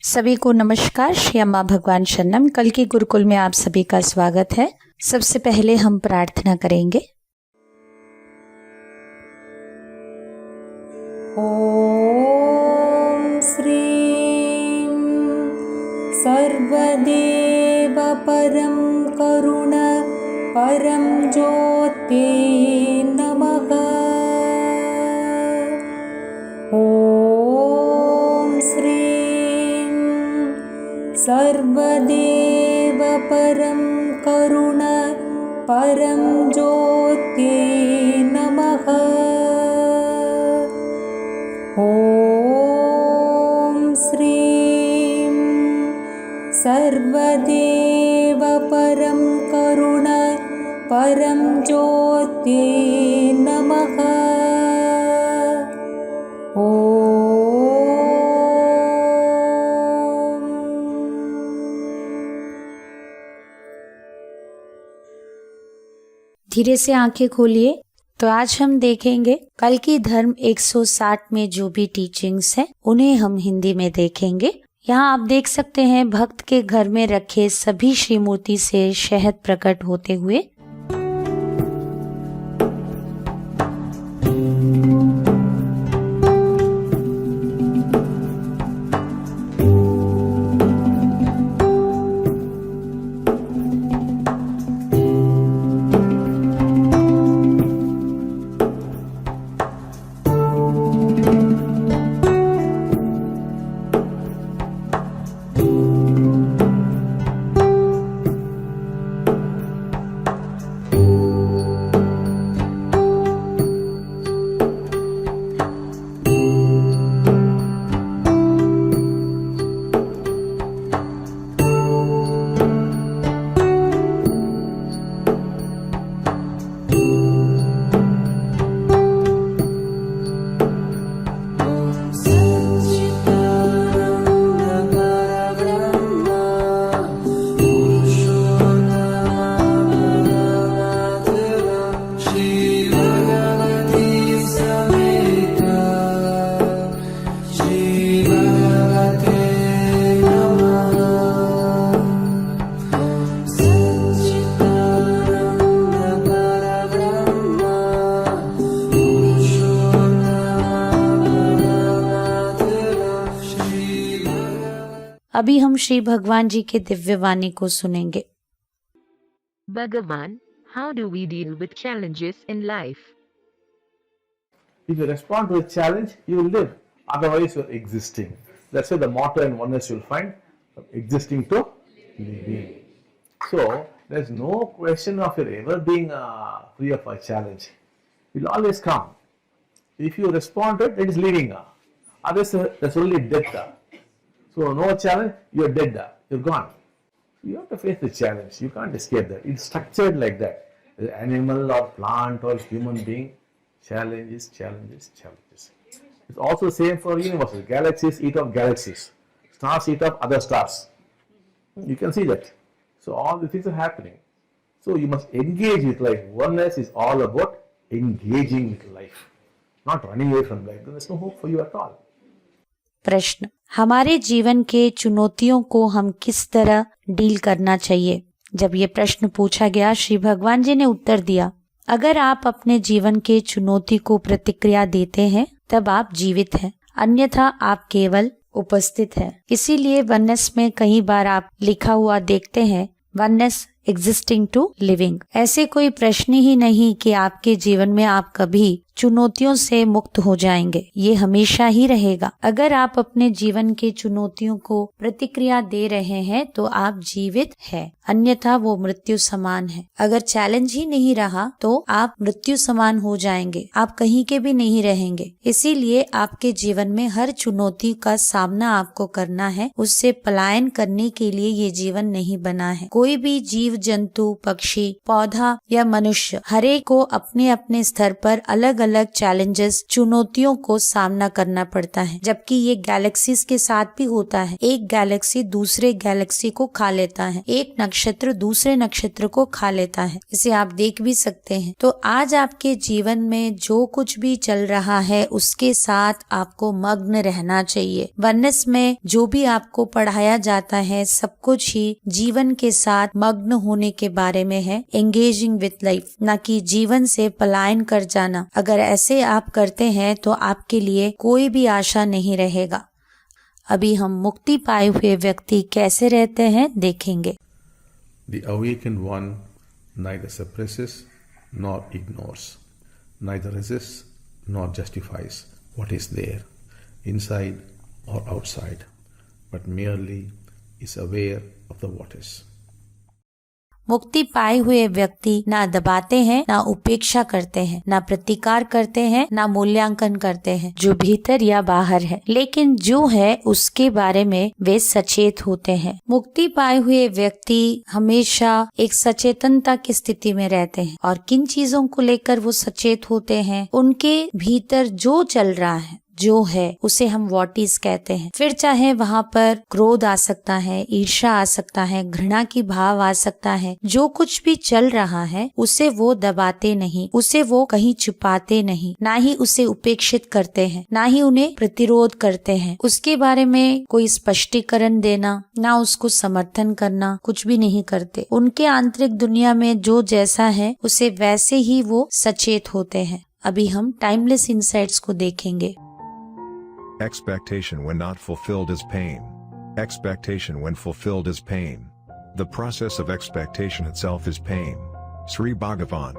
सभी को नमस्कार। श्री अम्मा भगवान शरणम। कल की गुरुकुल में आप सभी का स्वागत है। सबसे पहले हम प्रार्थना करेंगे। ओम श्रीं सर्वदेव परं करुण परं ज्योते नमः। ओम श्रीं सर्वदेव परं करुण परं ज्योते नमः। ओम श्रीं सर्वदेव परं करुण परं ज्योते नमः। धीरे से आंखें खोलिए। तो आज हम देखेंगे कल की धर्म 160 में जो भी टीचिंग्स हैं उन्हें हम हिंदी में देखेंगे। यहाँ आप देख सकते हैं भक्त के घर में रखे सभी श्रीमूर्ति से शहद प्रकट होते हुए। अभी हम श्री भगवान जी के दिव्य वाणी को सुनेंगे। Bhagavan, how do we deal with challenges in life? If you respond to a challenge, you will live. Otherwise, you are existing. That's why the motto in oneness you will find from existing to living. So, there's no question of your ever being free of a challenge. It will always come. If you respond to it, it is living. Otherwise, there's only death. So, no challenge, you're dead. You're gone. You have to face the challenge. You can't escape that. It's structured like that. The animal or plant or human being, challenges, challenges, challenges. It's also same for universes. Galaxies eat of galaxies. Stars eat of other stars. You can see that. So all the things are happening. So you must engage with life. Oneness is all about engaging with life. Not running away from life. There's no hope for you at all. प्रश्न, हमारे जीवन के चुनौतियों को हम किस तरह deal करना चाहिए? जब ये प्रश्न पूछा गया, श्री भगवान जी ने उत्तर दिया, अगर आप अपने जीवन के चुनौती को प्रतिक्रिया देते हैं तब आप जीवित हैं, अन्यथा आप केवल उपस्थित हैं। इसीलिए वननेस में कई बार आप लिखा हुआ देखते हैं, वननेस एग्जिस्टिंग टू लिविंग। ऐसे कोई प्रश्न ही नहीं कि आपके जीवन में आप कभी चुनौतियों से मुक्त हो जाएंगे। ये हमेशा ही रहेगा। अगर आप अपने जीवन के चुनौतियों को प्रतिक्रिया दे रहे हैं तो आप जीवित हैं, अन्यथा वो मृत्यु समान है। अगर चैलेंज ही नहीं रहा तो आप मृत्यु समान हो जाएंगे, आप कहीं के भी नहीं रहेंगे। इसीलिए आपके जीवन में हर चुनौती का सामना आपको करना है। उससे पलायन करने के लिए ये जीवन नहीं बना है। कोई भी जीव, जंतु, पक्षी, पौधा या मनुष्य, हरेक को अपने अपने स्तर पर अलग अलग चैलेंजेस, चुनौतियों को सामना करना पड़ता है, जबकि ये गैलेक्सीज के साथ भी होता है। एक गैलेक्सी दूसरे गैलेक्सी को खा लेता है, एक नक्षत्र दूसरे नक्षत्र को खा लेता है। इसे आप देख भी सकते हैं। तो आज आपके जीवन में जो कुछ भी चल रहा है उसके साथ आपको मग्न रहना चाहिए। वनस में जो भी आपको पढ़ाया जाता है सब कुछ ही जीवन के साथ मग्न होने के बारे में है, एंगेजिंग विथ लाइफ, ना कि जीवन से पलायन कर जाना। अगर ऐसे आप करते हैं तो आपके लिए कोई भी आशा नहीं रहेगा। अभी हम मुक्ति पाए हुए व्यक्ति कैसे रहते हैं देखेंगे। The awakened one neither suppresses nor ignores, neither resists nor justifies what is there, inside or outside, but merely is aware of the what is. मुक्ति पाए हुए व्यक्ति ना दबाते हैं, ना उपेक्षा करते हैं, ना प्रतिकार करते हैं, ना मूल्यांकन करते हैं जो भीतर या बाहर है, लेकिन जो है उसके बारे में वे सचेत होते हैं। मुक्ति पाए हुए व्यक्ति हमेशा एक सचेतनता की स्थिति में रहते हैं और किन चीजों को लेकर वो सचेत होते हैं, उनके भीतर जो चल रहा है, जो है उसे हम व्हाट इज कहते हैं। फिर चाहे वहाँ पर क्रोध आ सकता है, ईर्ष्या आ सकता है, घृणा की भाव आ सकता है, जो कुछ भी चल रहा है उसे वो दबाते नहीं, उसे वो कहीं छुपाते नहीं, ना ही उसे उपेक्षित करते हैं, ना ही उन्हें प्रतिरोध करते हैं। उसके बारे में कोई स्पष्टीकरण देना, ना उसको समर्थन करना, कुछ भी नहीं करते। उनके आंतरिक दुनिया में जो जैसा है उसे वैसे ही वो सचेत होते हैं। अभी हम टाइमलेस इनसाइट्स को देखेंगे। Expectation when not fulfilled is pain. Expectation when fulfilled is pain. The process of expectation itself is pain. Sri Bhagavan.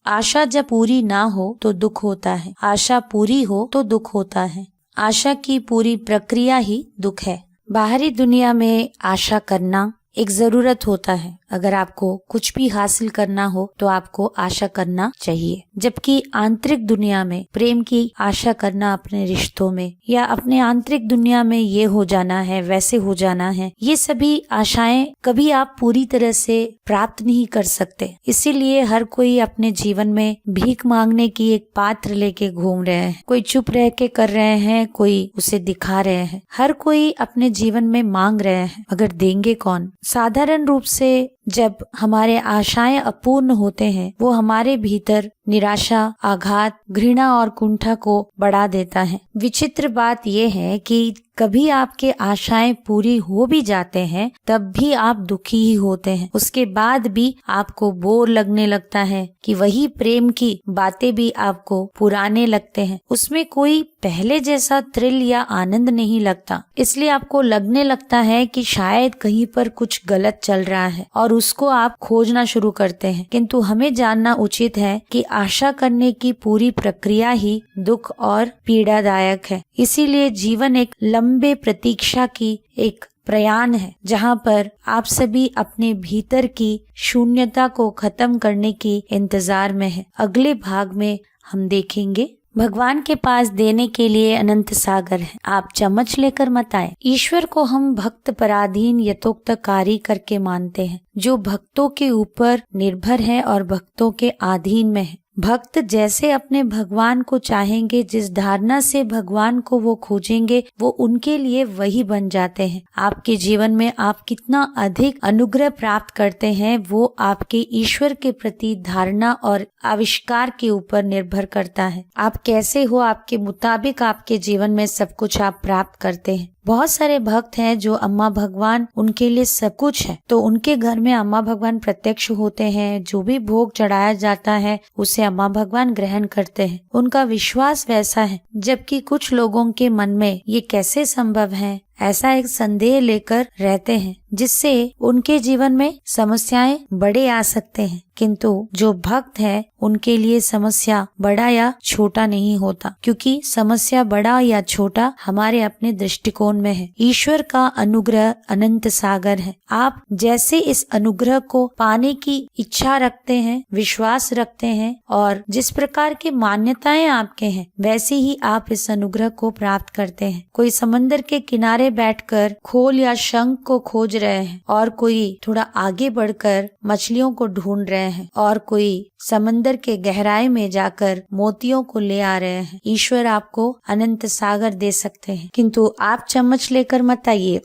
आशा जब पूरी ना हो तो दुख होता है, आशा पूरी हो तो दुख होता है। आशा की पूरी प्रक्रिया ही दुख है। बाहरी दुनिया में आशा करना एक जरूरत होता है। अगर आपको कुछ भी हासिल करना हो तो आपको आशा करना चाहिए, जबकि आंतरिक दुनिया में प्रेम की आशा करना, अपने रिश्तों में या अपने आंतरिक दुनिया में ये हो जाना है, वैसे हो जाना है, ये सभी आशाएं कभी आप पूरी तरह से प्राप्त नहीं कर सकते। इसीलिए हर कोई अपने जीवन में भीख मांगने की एक पात्र लेके घूम रहे हैं। कोई चुप रह के कर रहे हैं, कोई उसे दिखा रहे हैं। हर कोई अपने जीवन में मांग रहे हैं, मगर देंगे कौन? साधारण रूप से जब हमारे आशाएं अपूर्ण होते हैं वो हमारे भीतर निराशा, आघात, घृणा और कुंठा को बढ़ा देता है। विचित्र बात यह है कि कभी आपके आशाएं पूरी हो भी जाते हैं तब भी आप दुखी ही होते हैं। उसके बाद भी आपको बोर लगने लगता है कि वही प्रेम की बातें भी आपको पुराने लगते हैं, उसमें कोई पहले जैसा थ्रिल या आनंद नहीं लगता। इसलिए आपको लगने लगता है कि शायद कहीं पर कुछ गलत चल रहा है और उसको आप खोजना शुरू करते हैं। किंतु हमें जानना उचित है कि आशा करने की पूरी प्रक्रिया ही दुख और पीड़ादायक है। इसीलिए जीवन एक लंबे प्रतीक्षा की एक प्रयाण है, जहाँ पर आप सभी अपने भीतर की शून्यता को खत्म करने की इंतजार में है। अगले भाग में हम देखेंगे भगवान के पास देने के लिए अनंत सागर है, आप चम्मच लेकर मत आए। ईश्वर को हम भक्त पराधीन यथोक्तकारी करके मानते हैं, जो भक्तों के ऊपर निर्भर है और भक्तों के अधीन में है। भक्त जैसे अपने भगवान को चाहेंगे, जिस धारणा से भगवान को वो खोजेंगे, वो उनके लिए वही बन जाते हैं। आपके जीवन में आप कितना अधिक अनुग्रह प्राप्त करते हैं वो आपके ईश्वर के प्रति धारणा और आविष्कार के ऊपर निर्भर करता है। आप कैसे हो, आपके मुताबिक आपके जीवन में सब कुछ आप प्राप्त करते हैं। बहुत सारे भक्त हैं जो अम्मा भगवान उनके लिए सब कुछ है, तो उनके घर में अम्मा भगवान प्रत्यक्ष होते हैं। जो भी भोग चढ़ाया जाता है उसे अम्मा भगवान ग्रहण करते हैं। उनका विश्वास वैसा है। जबकि कुछ लोगों के मन में ये कैसे संभव है, ऐसा एक संदेह लेकर रहते हैं, जिससे उनके जीवन में समस्याएं बड़े आ सकते हैं। किंतु जो भक्त है उनके लिए समस्या बड़ा या छोटा नहीं होता, क्योंकि समस्या बड़ा या छोटा हमारे अपने दृष्टिकोण में है। ईश्वर का अनुग्रह अनंत सागर है। आप जैसे इस अनुग्रह को पाने की इच्छा रखते हैं, विश्वास रखते हैं और जिस प्रकार की मान्यताएं आपके हैं, वैसे ही आप इस अनुग्रह को प्राप्त करते हैं। कोई समंदर के किनारे किनारे बैठकर खोल या शंख को खोज रहे हैं, और कोई थोड़ा आगे बढ़कर मछलियों को ढूंढ रहे हैं, और कोई समंदर के गहराई में जाकर मोतियों को ले आ रहे हैं। ईश्वर आपको अनंत सागर दे सकते हैं, किंतु आप चम्मच लेकर मत आइए।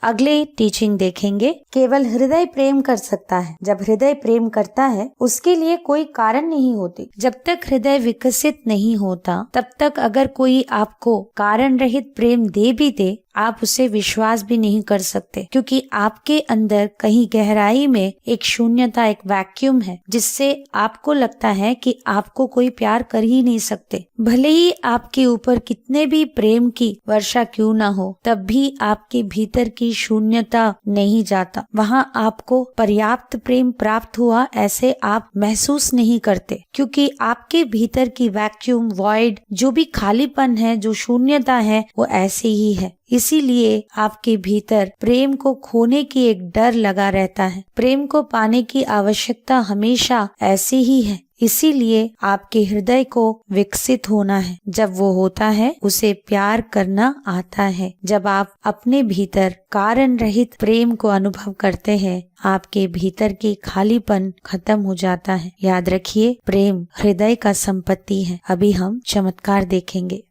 अगले टीचिंग देखेंगे। केवल हृदय प्रेम कर सकता है। जब हृदय प्रेम करता है उसके लिए कोई कारण नहीं होती। जब तक हृदय विकसित नहीं होता तब तक अगर कोई आपको कारण रहित प्रेम दे भी दे, आप उसे विश्वास भी नहीं कर सकते, क्योंकि आपके अंदर कहीं गहराई में एक शून्यता, एक वैक्यूम है, जिससे आपको लगता है कि आपको कोई प्यार कर ही नहीं सकते। भले ही आपके ऊपर कितने भी प्रेम की वर्षा क्यों ना हो, तब भी आपके भीतर की शून्यता नहीं जाता। वहाँ आपको पर्याप्त प्रेम प्राप्त हुआ ऐसे आप महसूस नहीं करते, क्योंकि आपके भीतर की वैक्यूम, वॉइड, जो भी खालीपन है, जो शून्यता है, वो ऐसे ही है। इसीलिए आपके भीतर प्रेम को खोने की एक डर लगा रहता है। प्रेम को पाने की आवश्यकता हमेशा ऐसी ही है। इसीलिए आपके हृदय को विकसित होना है। जब वो होता है उसे प्यार करना आता है। जब आप अपने भीतर कारण रहित प्रेम को अनुभव करते हैं, आपके भीतर की खालीपन खत्म हो जाता है। याद रखिए, प्रेम हृदय का संपत्ति है। अभी हम चमत्कार देखेंगे।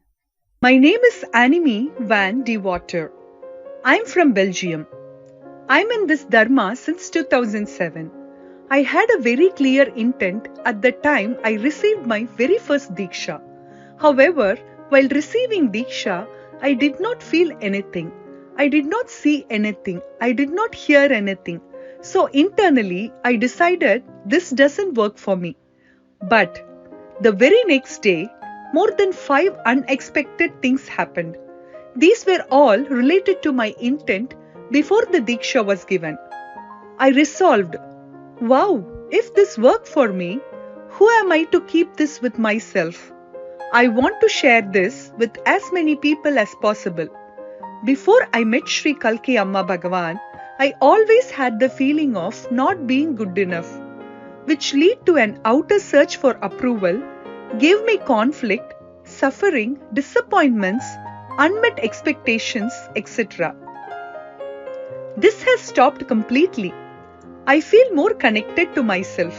My name is Annemie van de Water. I'm from Belgium. I'm in this Dharma since 2007. I had a very clear intent at the time I received my very first Diksha. However, while receiving Diksha, I did not feel anything. I did not see anything. I did not hear anything. So internally, I decided this doesn't work for me. But the very next day, more than 5 unexpected things happened. These were all related to my intent before the Diksha was given. I resolved, wow, if this worked for me, who am I to keep this with myself? I want to share this with as many people as possible. Before I met Sri Kalki Amma Bhagavan, I always had the feeling of not being good enough, which led to an outer search for approval, gave me conflict, suffering, disappointments, unmet expectations, etc. This has stopped completely. I feel more connected to myself.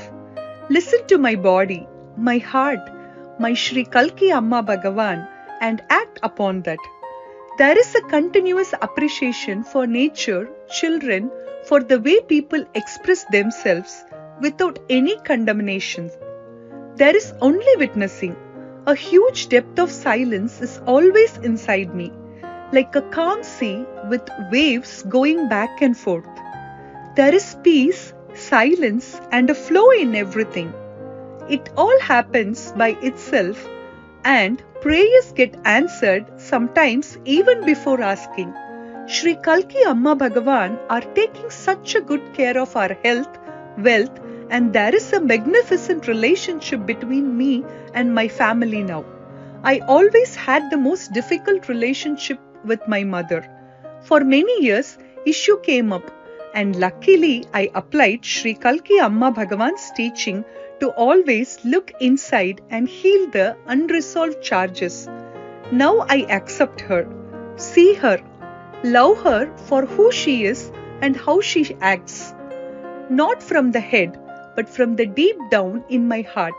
Listen to my body, my heart, my Sri Kalki Amma Bhagavan, and act upon that. There is a continuous appreciation for nature, children, for the way people express themselves without any condemnation. There is only witnessing. A huge depth of silence is always inside me, like a calm sea with waves going back and forth. There is peace, silence, and a flow in everything. It all happens by itself, and prayers get answered sometimes even before asking. Sri Kalki Amma Bhagavan are taking such a good care of our health, wealth, and there is a magnificent relationship between me and my family now. I always had the most difficult relationship with my mother. For many years, issue came up, and luckily I applied Sri Kalki Amma Bhagavan's teaching to always look inside and heal the unresolved charges. Now I accept her, see her, love her for who she is and how she acts. Not from the head, but from the deep down in my heart.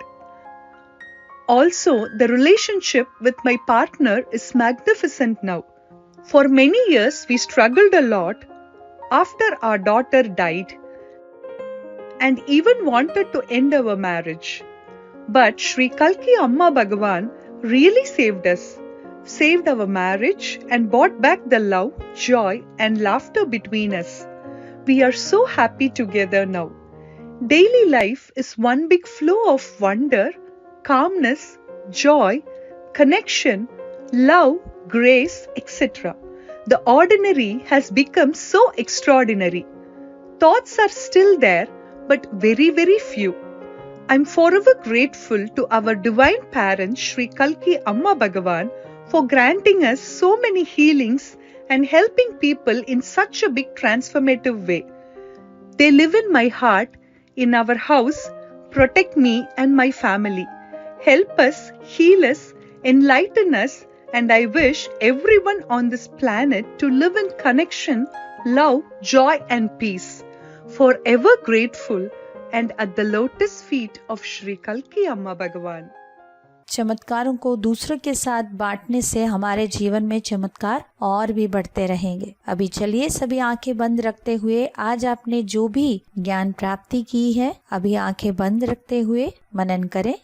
Also, the relationship with my partner is magnificent now. For many years, we struggled a lot after our daughter died and even wanted to end our marriage. But Sri Kalki Amma Bhagavan really saved us, saved our marriage, and brought back the love, joy, and laughter between us. We are so happy together now. Daily life is one big flow of wonder, calmness, joy, connection, love, grace, etc. The ordinary has become so extraordinary. Thoughts are still there, but very, very few. I'm forever grateful to our divine parent Sri Kalki Amma Bhagavan for granting us so many healings and helping people in such a big transformative way. They live in my heart, in our house, protect me and my family, help us, heal us, enlighten us, and I wish everyone on this planet to live in connection, love, joy and peace. Forever grateful and at the lotus feet of Shri Kalki Amma Bhagavan. चमत्कारों को दूसरों के साथ बांटने से हमारे जीवन में चमत्कार और भी बढ़ते रहेंगे। अभी चलिए सभी आंखें बंद रखते हुए आज आपने जो भी ज्ञान प्राप्ति की है, अभी आंखें बंद रखते हुए मनन करें।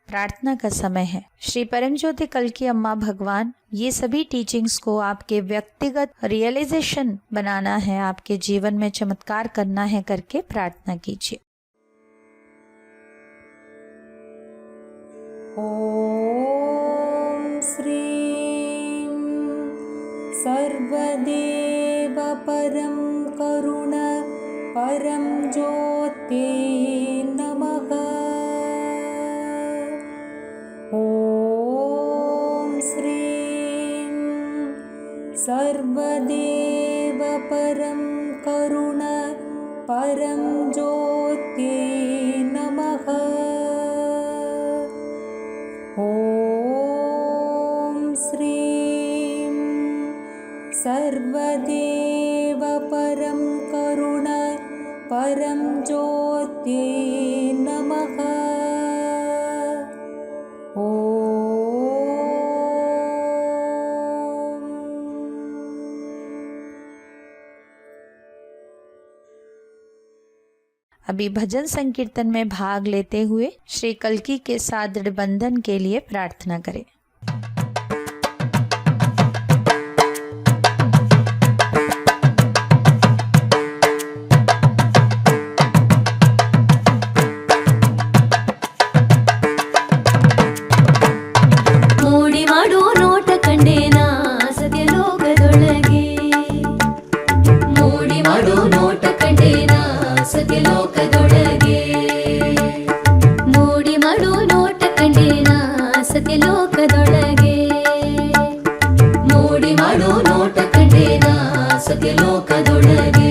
प्रार्थना का समय है। श्री परमज्योति कल्की अम्मा भगवान, ये सभी टीचिंग्स को आपके व्यक्तिगत रियलाइजेशन बनाना है, आपके जीवन में चमत्कार करना है करके प्रार्थना कीजिए। ॐ श्रीं सर्वदेव परं करुण परं ज्योते नमः। ॐ श्रीं सर्वदेव परं करुण परं ज्योते नमः। ॐ श्रीं सर्वदेव परं करुण परं ज्योते नमः। अभी भजन संकीर्तन में भाग लेते हुए श्री कल्की के साथ दृढ़ बंधन के लिए प्रार्थना करें। ಮೂಡಿ ಮಾಡೋ ನೋಟ ಕಂಡೇನಾ ಸತ್ಯಲೋಕದೊಳಗೆ, ಮೂಡಿ ಮಾಡೋ ನೋಟ ಕಂಡೇನಾ ಸತ್ಯಲೋಕದೊಳಗೆ, ಮೂಡಿ ಮಾಡೋ ನೋಟ ಕಂಡೇನಾ ಸತ್ಯಲೋಕದೊಳಗೆ, ಮೂಡಿ ಮಾಡೋ ನೋಟ ಕಂಡೇನಾ ಸತ್ಯಲೋಕದೊಳಗೆ।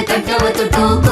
ಕಟ್ಟವ ತೊಟ್ಟು